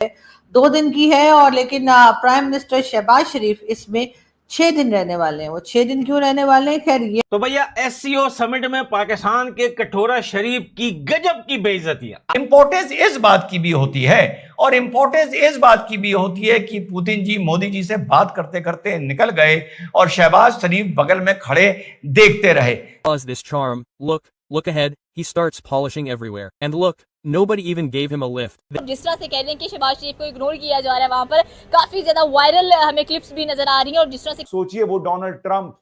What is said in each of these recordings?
2 दिन की है और लेकिन प्राइम मिनिस्टर शहबाज शरीफ इसमें 6 दिन रहने वाले हैं। वो 6 दिन क्यों रहने वाले हैं, खैर ये तो भैया एससीओ समिट में पाकिस्तान के कटोरा शरीफ की गजब की बेइज्जतियां। इंपॉर्टेंस इस बात की भी होती है और इंपॉर्टेंस इस बात की भी होती है कि पुतिन जी मोदी जी से बात करते करते निकल गए और शहबाज शरीफ बगल में खड़े देखते रहे। This charm. Look ahead. He starts polishing everywhere. And look, nobody even gave him a lift. जिस तरह से कह रहे हैं कि शहबाज शरीफ को इग्नोर किया जा रहा है, वहां पर काफी ज्यादा वायरल हमें क्लिप्स भी नजर आ रही हैं। और जिस तरह से सोचिए वो डोनाल्ड ट्रंप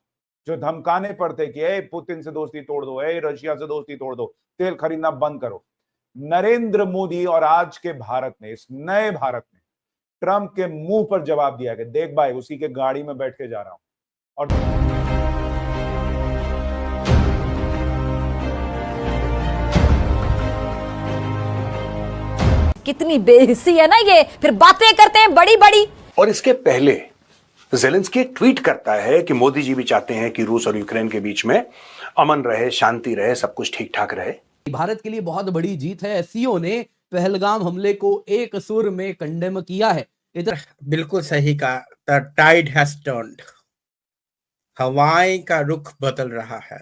जो धमकाने पड़ते कि ए पुतिन से दोस्ती तोड़ दो, ए रशिया से दोस्ती तोड़ दो, तेल खरीदना बंद करो। नरेंद्र मोदी और आज के भारत ने, इस नए भारत ने ट्रंप के मुंह पर जवाब दिया कि देख भाई उसी के गाड़ी में बैठ के जा रहा हूं। और कितनी बेहिस्सी है ना ये, फिर बातें करते हैं बड़ी बड़ी। और इसके पहले ज़ेलेंस्की ट्वीट करता है कि मोदी जी भी चाहते हैं कि रूस और यूक्रेन के बीच में अमन रहे, शांति रहे, सब कुछ ठीक ठाक रहे। भारत के लिए बहुत बड़ी जीत है। एससीओ ने पहलगाम हमले को एक सुर में कंडेम किया है। इधर बिल्कुल सही कहा, द टाइड हैज टर्न्ड, हवाएं का रुख बदल रहा है,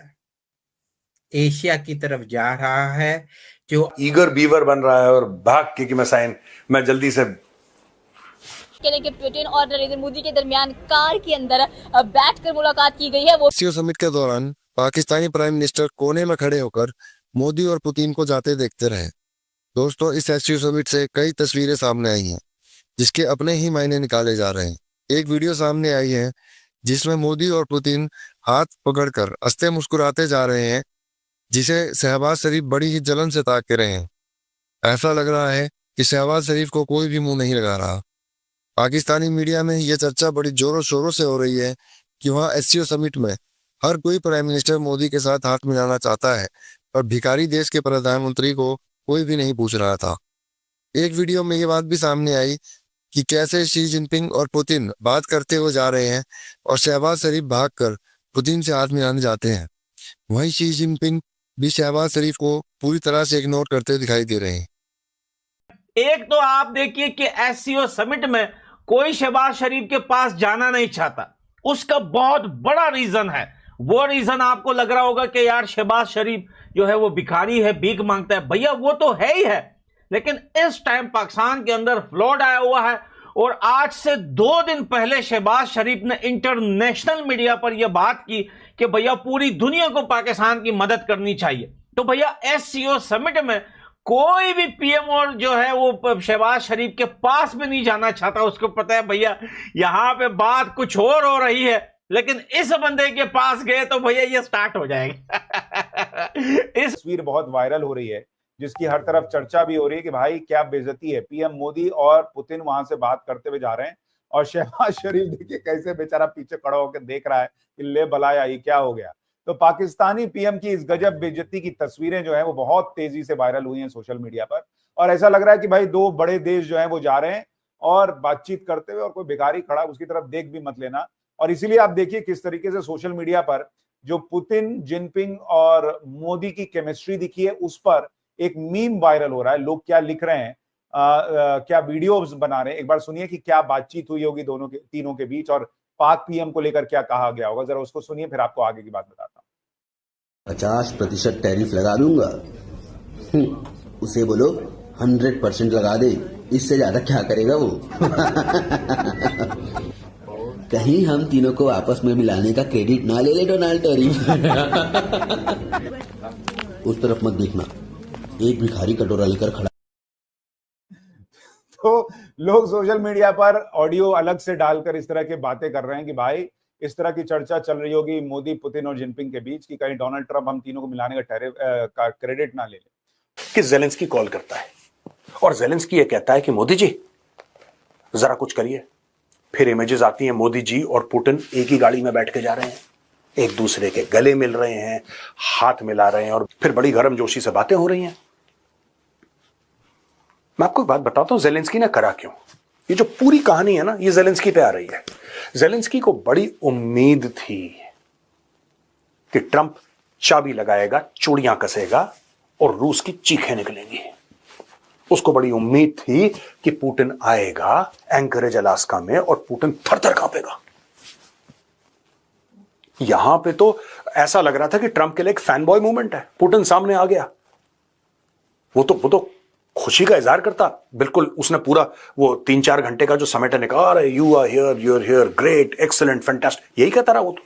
एशिया की तरफ जा रहा है, जो ईगर बीवर बन रहा है और भाग के कि मैं जल्दी से कहने के पुतिन और नरेंद्र मोदी के दरमियान कार के अंदर बैठकर मुलाकात की गई है। वो एससीओ समिट के दौरान पाकिस्तानी प्राइम मिनिस्टर कोने में खड़े होकर मोदी और पुतिन को जाते देखते रहे। दोस्तों, इस एससीओ समिट से कई तस्वीरें सामने आई हैं जिसके अपने ही मायने निकाले जा रहे हैं। एक वीडियो सामने आई है जिसमें मोदी और पुतिन हाथ पकड़कर हंसते मुस्कुराते जा रहे हैं, जिसे शहबाज शरीफ बड़ी ही जलन से ताक रहे हैं। ऐसा लग रहा है कि शहबाज शरीफ को कोई भी मुंह नहीं लगा रहा। पाकिस्तानी मीडिया में ये चर्चा बड़ी जोरों शोरों से हो रही है कि वहाँ एससीओ समिट में हर कोई प्राइम मिनिस्टर मोदी के साथ हाथ मिलाना चाहता है, पर भिखारी देश के प्रधानमंत्री को कोई भी नहीं पूछ रहा था। एक वीडियो में ये बात भी सामने आई कि कैसे शी जिनपिंग और पुतिन बात करते हुए जा रहे हैं और शहबाज शरीफ भागकर पुतिन से हाथ मिलाने जाते हैं। वहीं शी जिनपिंग भी शहबाज शरीफ को पूरी तरह से इग्नोर करते दिखाई दे रहे हैं। एक तो आप देखिए कि एससीओ समिट में कोई शहबाज शरीफ के पास जाना नहीं चाहता। उसका बहुत बड़ा रीजन है। वो रीजन आपको लग रहा होगा कि यार शहबाज शरीफ जो है वो भिखारी है, भीख मांगता है। भैया वो तो है ही है, लेकिन इस टाइम पाकिस्तान के अंदर फ्लड आया हुआ है। और आज से 2 दिन पहले शहबाज शरीफ ने इंटरनेशनल मीडिया पर यह बात की कि भैया पूरी दुनिया को पाकिस्तान की मदद करनी चाहिए। तो भैया एससीओ समिट में कोई भी पीएम और जो है वो शहबाज शरीफ के पास भी नहीं जाना चाहता। उसको पता है भैया यहां पे बात कुछ और हो रही है, लेकिन इस बंदे के पास गए तो भैया ये स्टार्ट हो जाएगा। इस तस्वीर बहुत वायरल हो रही है जिसकी हर तरफ चर्चा भी हो रही है कि भाई क्या बेइज्जती है। पीएम मोदी और पुतिन वहां से बात करते हुए जा रहे हैं और शहबाज शरीफ देखिए कैसे बेचारा पीछे खड़ा होकर देख रहा है कि ले भलाया ये क्या हो गया। तो पाकिस्तानी पीएम की इस गजब बेइज्जती की तस्वीरें जो है वो बहुत तेजी से वायरल हुई हैं सोशल मीडिया पर। और ऐसा लग रहा है कि भाई 2 बड़े देश जो है वो जा रहे हैं और बातचीत करते हुए, और कोई भिखारी खड़ा उसकी तरफ देख भी मत लेना। और इसीलिए आप देखिए किस तरीके से सोशल मीडिया पर जो पुतिन, जिनपिंग और मोदी की केमिस्ट्री दिखी है उस पर एक मीम वायरल हो रहा है। लोग क्या लिख रहे हैं, क्या वीडियोस बना रहे हैं। एक बार सुनिए कि क्या बातचीत हुई होगी तीनों के बीच और पाक पीएम को लेकर क्या कहा गया होगा। जरा उसको सुनिए, फिर आपको आगे की बात बताता हूं। 50% टैरिफ लगा दूंगा, उसे बोलो 100% लगा दे, इससे ज्यादा क्या करेगा वो। कहीं हम तीनों को आपस में मिलाने का क्रेडिट ना ले ले डोनाल्ड टैरिफ। उस तरफ मत देखना, एक भिखारी कटोरा लेकर खड़ा। तो लोग सोशल मीडिया पर ऑडियो अलग से डालकर इस तरह की बातें कर रहे हैं कि भाई इस तरह की चर्चा चल रही होगी मोदी, पुतिन और जिनपिंग के बीच कि कहीं डोनाल्ड ट्रंप हम तीनों को मिलाने का क्रेडिट ना ले ले। कि ज़ेलेंस्की कॉल करता है और ज़ेलेंस्की ये कहता है कि मोदी जी जरा कुछ करिए। फिर इमेजेस आती हैं, मोदी जी और पुतिन एक ही गाड़ी में बैठ के जा रहे हैं, एक दूसरे के गले मिल रहे हैं, हाथ मिला रहे हैं और फिर बड़ी गर्मजोशी से बातें हो रही हैं। मैं आपको एक बात बताता हूं, ज़ेलेंस्की ने करा क्यों। ये जो पूरी कहानी है ना, ये ज़ेलेंस्की पे आ रही है। ज़ेलेंस्की को बड़ी उम्मीद थी कि ट्रंप चाबी लगाएगा, चूड़ियां कसेगा और रूस की चीखें निकलेंगी। उसको बड़ी उम्मीद थी कि पुतिन आएगा एंकरेज अलास्का में और पुतिन थर-थर कांपेगा। यहां पे तो ऐसा लग रहा था कि ट्रंप के लिए एक फैन बॉय मूवमेंट है, पुतिन सामने आ गया। वो तो खुशी का इजहार करता, बिल्कुल उसने पूरा वो 3-4 घंटे का जो समेट निकाल, you are here, you are here, great, excellent, fantastic, यही कहता रहा वो तो।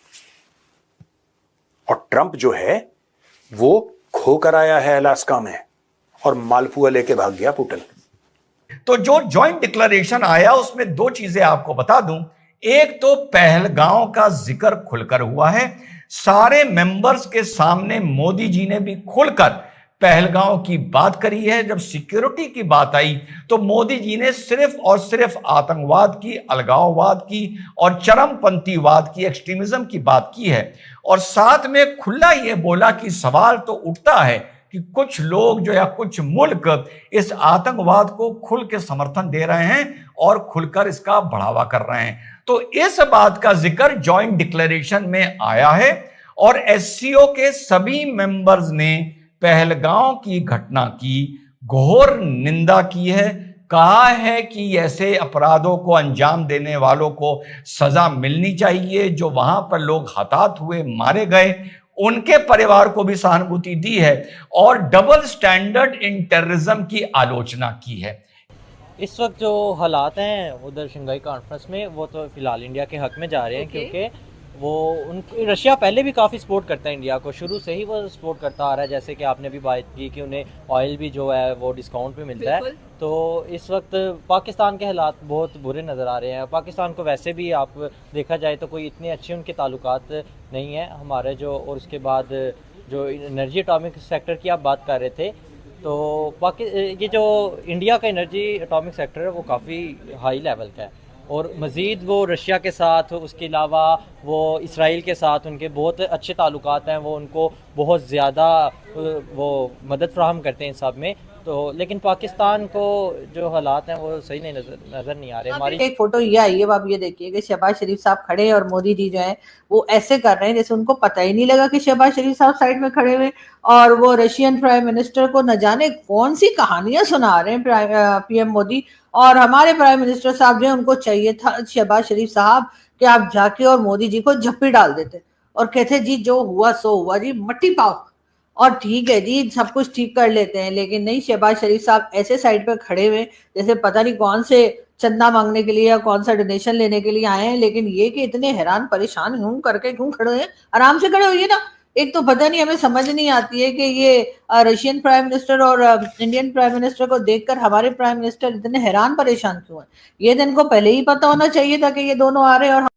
और ट्रंप जो है वो खोकर आया है अलास्का में और मालपुआ लेके भाग गया पुतिन। तो जो जॉइंट डिक्लेरेशन आया उसमें 2 चीजें आपको बता दूं। एक तो पहलगांव का जिक्र खुलकर हुआ है, सारे मेंबर्स के सामने मोदी जी ने भी खुलकर पहलगांव की बात करी है। जब सिक्योरिटी की बात आई तो मोदी जी ने सिर्फ और सिर्फ आतंकवाद की, अलगाववाद की और चरमपंथीवाद की, एक्सट्रीमिज्म की बात की है। और साथ में खुला ये बोला कि सवाल तो उठता है कि कुछ लोग जो या कुछ मुल्क इस आतंकवाद को खुल के समर्थन दे रहे हैं और खुलकर इसका बढ़ावा कर रहे हैं। तो इस बात का जिक्र जॉइंट डिक्लेरेशन में आया है और एससीओ के सभी मेंबर्स ने पहलगांव की घटना की घोर निंदा की है। कहा है कि ऐसे अपराधों को अंजाम देने वालों को सजा मिलनी चाहिए। जो वहां पर लोग हताहत हुए, मारे गए, उनके परिवार को भी सहानुभूति दी है और डबल स्टैंडर्ड इन टेररिज्म की आलोचना की है। इस वक्त जो हालात हैं उधर शंघाई कॉन्फ्रेंस में, वो तो फिलहाल इंडिया के हक में जा रहे हैं, क्योंकि वो रशिया पहले भी काफ़ी सपोर्ट करता है इंडिया को, शुरू से ही वो सपोर्ट करता आ रहा है। जैसे कि आपने भी बात की कि उन्हें ऑयल भी जो है वो डिस्काउंट पे मिलता है। तो इस वक्त पाकिस्तान के हालात बहुत बुरे नज़र आ रहे हैं। पाकिस्तान को वैसे भी आप देखा जाए तो कोई इतने अच्छे उनके ताल्लुकात नहीं हैं हमारे जो, और उसके बाद जो एनर्जी एटॉमिक सेक्टर की आप बात कर रहे थे, तो ये जो इंडिया का एनर्जी एटॉमिक सेक्टर है वो काफ़ी हाई लेवल का है। और मज़ीद वो रशिया के साथ, उसके अलावा वो इसराइल के साथ उनके बहुत अच्छे ताल्लुकात हैं, वो उनको बहुत ज़्यादा वो मदद फ्राहम करते हैं इन सब में। तो लेकिन पाकिस्तान को जो हालात हैं वो सही नहीं नज़र नहीं आ रहे। हमारी एक फोटो ये आई है, आप ये देखिए कि शहबाज शरीफ साहब खड़े हैं और मोदी जी जो है वो ऐसे कर रहे हैं जैसे उनको पता ही नहीं लगा कि शहबाज शरीफ साहब साइड में खड़े हुए, और वो रशियन प्राइम मिनिस्टर को न जाने कौन सी कहानियां सुना रहे हैं पीएम मोदी। और हमारे प्राइम मिनिस्टर साहब जो है उनको चाहिए था शहबाज शरीफ साहब कि आप जाके और मोदी जी को झप्पी डाल देते और कहते जी जो हुआ सो हुआ जी, मट्टी पाओ और ठीक है जी, सब कुछ ठीक कर लेते हैं। लेकिन नहीं, शहबाज शरीफ साहब ऐसे साइड पे खड़े हुए जैसे पता नहीं कौन से चंदा मांगने के लिए या कौन सा डोनेशन लेने के लिए आए हैं। लेकिन ये कि इतने हैरान परेशान यूं करके क्यों खड़े हैं, आराम से खड़े होइए ना। एक तो पता नहीं, हमें समझ नहीं आती है कि ये रशियन प्राइम मिनिस्टर और इंडियन प्राइम मिनिस्टर को देखकर हमारे प्राइम मिनिस्टर इतने हैरान परेशान क्यों हैं। ये दिन को पहले ही पता होना चाहिए था कि ये दोनों आ रहे हैं और